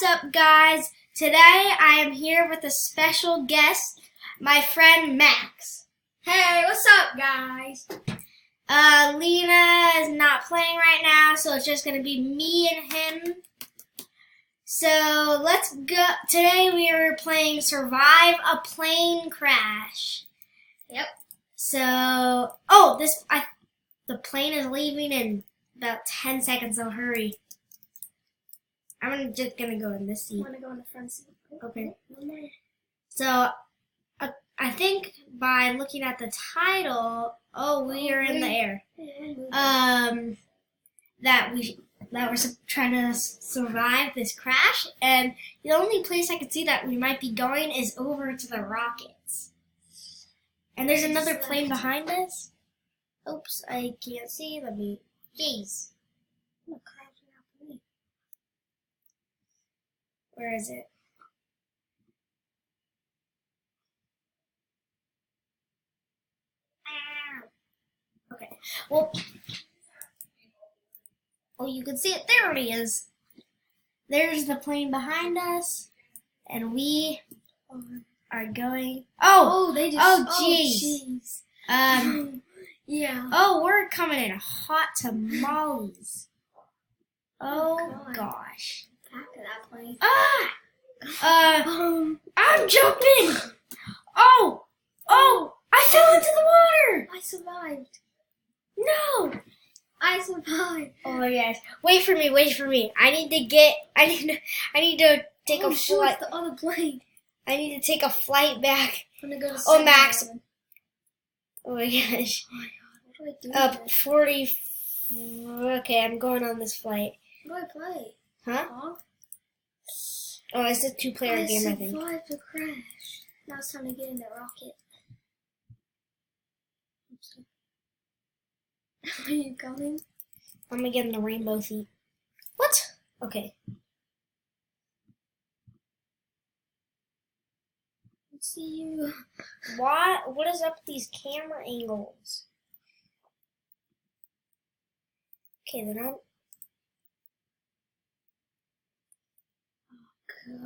What's up, guys? Today I am here with a special guest, my friend Max. Hey, what's up, guys? Lena is not playing right now, so it's just gonna be me and him. So let's go. Today we are playing Survive a Plane Crash. Yep. So, the plane is leaving in about 10 seconds, so hurry. I'm just gonna go in this seat. I want to go in the front seat. Okay. So, I think by looking at the title, we are in the air. That we're trying to survive this crash, and the only place I can see that we might be going is over to the rockets. And there's another plane behind us. Oops, I can't see. Jeez. Where is it? Okay. Well, you can see it. There it is. There's the plane behind us, and we are going. Jeez. Yeah. Oh, we're coming in hot tamales. Oh gosh. Back to that plane. I'm jumping. Oh, I fell into the water. I survived. No. I survived. Oh my gosh. Wait for me. I need to take a flight. The other plane. I need to take a flight back. I'm gonna go to Max. 7-Eleven. Oh my gosh. Oh my god, what do I do? with this? 40. Okay, I'm going on this flight. What do I play? Huh? Oh, it's a two-player game, I think. I survived the crash. Now it's time to get in the rocket. Are you coming? I'm gonna get in the rainbow seat. What? Okay. Let's see you. What is up with these camera angles? Okay, then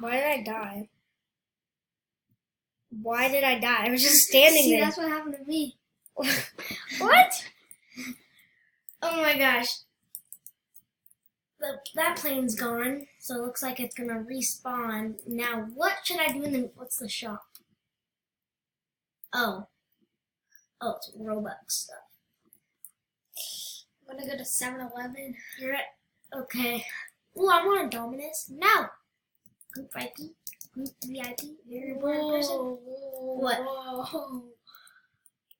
Why did I die? I was just standing there. That's what happened to me. What? Oh my gosh. That plane's gone, so it looks like it's gonna respawn. Now, what should I do what's the shop? Oh, it's Robux stuff. I'm gonna go to 7-Eleven. You're at, okay. Ooh, I want a Dominus. No! Group VIP. Very important person. What? Whoa.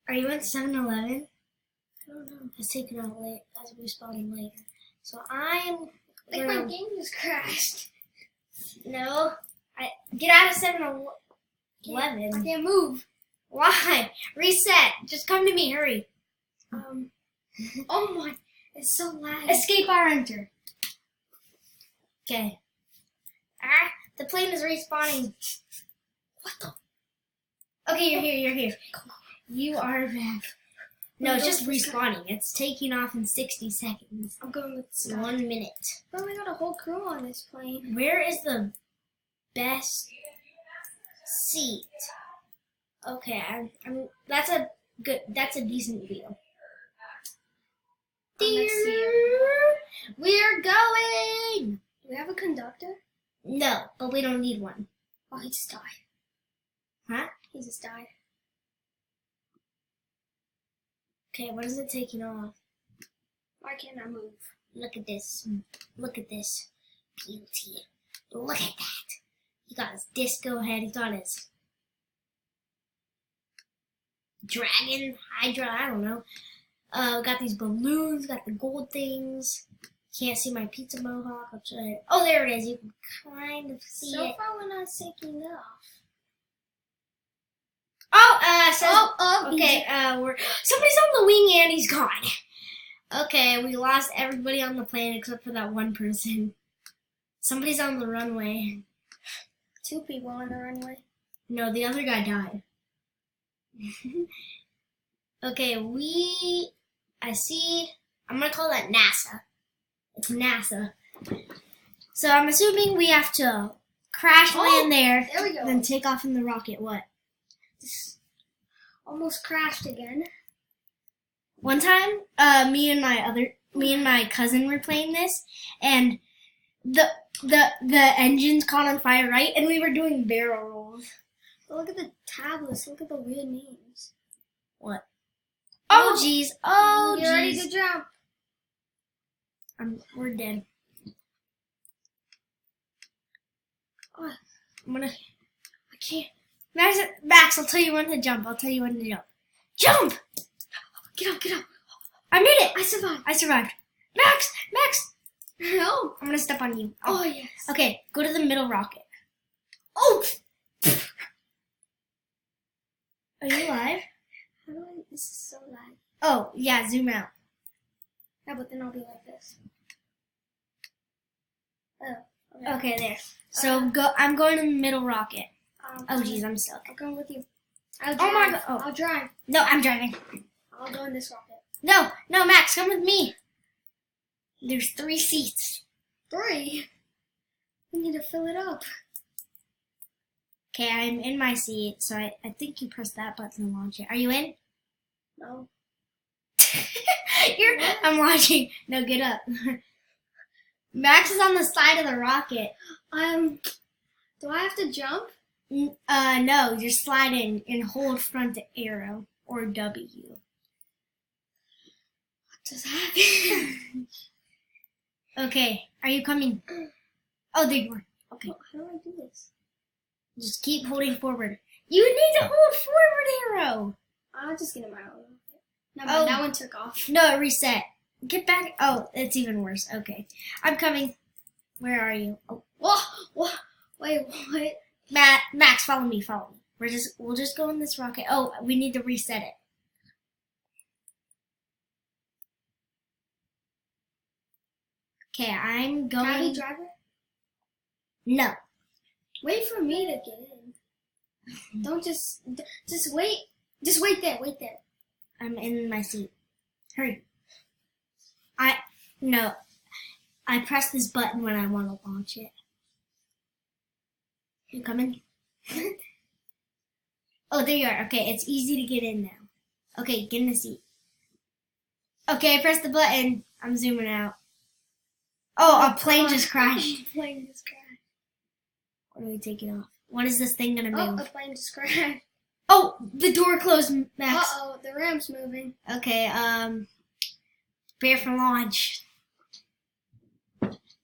Are you at 7-Eleven? I don't know. It's taken out late. That's respawning later. So I'm. I think my game just crashed. No. Get out of 7-Eleven. I can't move. Why? Reset. Just come to me. Hurry. Oh my. It's so loud. Escape or enter. Okay. The plane is respawning. What the? Okay, you're here. You are back. No, it's just respawning. It's taking off in 60 seconds. I'm going with Sky. 1 minute. But we got a whole crew on this plane. Where is the best seat? Okay, that's a decent view. We're going. Do we have a conductor? No, but we don't need one. Oh, he just died. Huh? He just died. Okay, what is it taking off? Why can't I move? Look at this. Look at this beauty. Look at that. He got his disco head. He got his dragon, hydra, I don't know. Got these balloons, got the gold things. Can't see my pizza mohawk. I'll try it. Oh, there it is. You can kind of see So it. far, we're not taking off. Okay, somebody's on the wing and he's gone. Okay, we lost everybody on the plane except for that one person. Somebody's on the runway. 2 people on the runway. No, the other guy died. Okay, I see, I'm gonna call that NASA. It's NASA. So I'm assuming we have to crash land there, There we go. then take off in the rocket. What? Almost crashed again. One time, me and my cousin were playing this, and the engines caught on fire, right? And we were doing barrel rolls. But look at the tablets. Look at the weird names. What? Oh jeez. Oh You're ready jeez. to jump. We're dead. Oh, I'm gonna. I can't. Max, I'll tell you when to jump. I'll tell you when to jump. Jump! Get up, get up. I made it. I survived. I survived. Max! No. I'm gonna step on you. Oh, yes. Okay, go to the middle rocket. Oh! Are you alive? How do I? This is so loud. Oh, yeah, zoom out. Yeah, but then I'll be like this. Oh. Okay, there. So I'm going in the middle rocket. Oh, I'm jeez, I'm stuck. going with you. I'll Oh drive. my God. Oh. I'll drive. No, I'm driving. I'll go in this rocket. No, Max, come with me. There's 3 seats. 3. We need to fill it up. Okay, I'm in my seat, so I think you press that button to launch it. Are you in? No. I'm launching. No, get up. Max is on the side of the rocket. Do I have to jump? No, you're sliding and hold front arrow or W. What just happened? Okay, are you coming? Oh, there you are. Okay, How do I do this? just keep holding forward. You need to hold forward arrow. I'll just get in my own rocket. No, Oh. that one took off. No, reset. Get back. Oh, it's even worse. Okay, I'm coming. Where are you? Oh, What? Wait, what? Max, follow me. We'll just go in this rocket. Oh, we need to reset it. Okay, I'm Can I be going. driver? No. Wait for me to get in. Don't just wait. Just wait there. Wait there. I'm in my seat. Hurry. I press this button when I want to launch it. You coming? Oh, there you are. Okay, it's easy to get in now. Okay, get in the seat. Okay, I pressed the button. I'm zooming out. Oh, a plane just crashed. Plane just crashed. What do we take it off? When is this thing gonna Oh, move? a plane just crashed. Oh, the door closed, Max. Uh-oh, the ramp's moving. Okay, prepare for launch.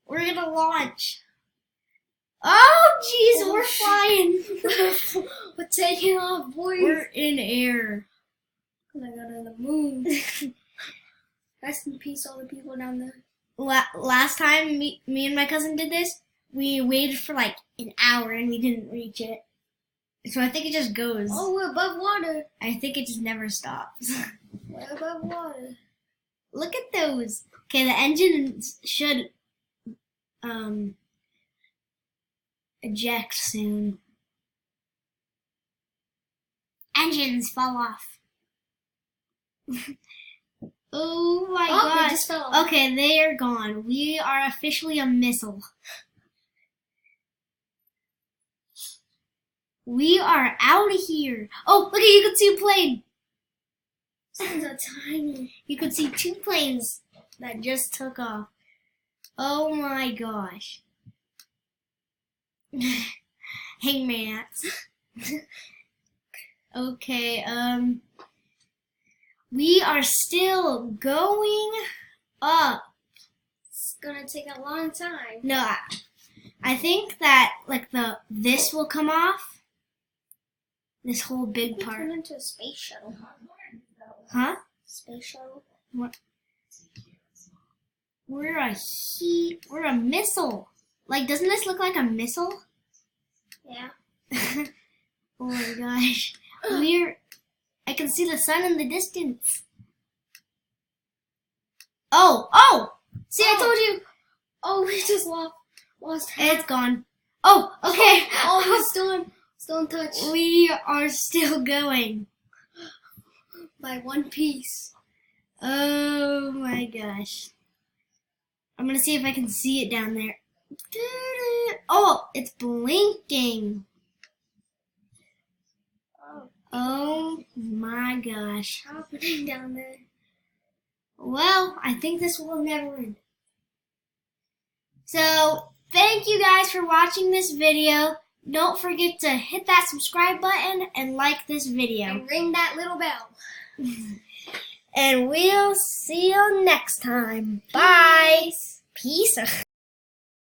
We're gonna launch. Oh, jeez, we're flying. We're taking off, boys. We're in air. We're gonna go to the moon. Rest in peace, all the people down there. Last time me and my cousin did this, we waited for like an hour and we didn't reach it. So I think it just goes. Oh, we're above water. I think it just never stops. We're above water. Look at those. Okay, the engines should eject soon. Engines fall off. Oh my Oh, god. they just fell off. Okay, they are gone. We are officially a missile. We are out of here. Oh, look at you can see a plane. Things are tiny. You could see 2 planes that just took off. Oh my gosh. Hangmans. Okay, we are still going up. It's gonna take a long time. No, I think that like this will come off. This whole big We part. turned into a space shuttle. Huh? Space shuttle. We're a missile. Like, doesn't this look like a missile? Yeah. Oh my gosh. I can see the sun in the distance. Oh! See, I told you. Oh, we just lost half. It's gone. Oh, okay. Oh, we're still in touch We are still going. by one piece. Oh my gosh. I'm gonna see if I can see it down there. Oh, it's blinking. Oh my gosh. Happening down there. Well, I think this will never end. So, thank you guys for watching this video. Don't forget to hit that subscribe button and like this video. And ring that little bell. And we'll see you next time. Bye. Peace.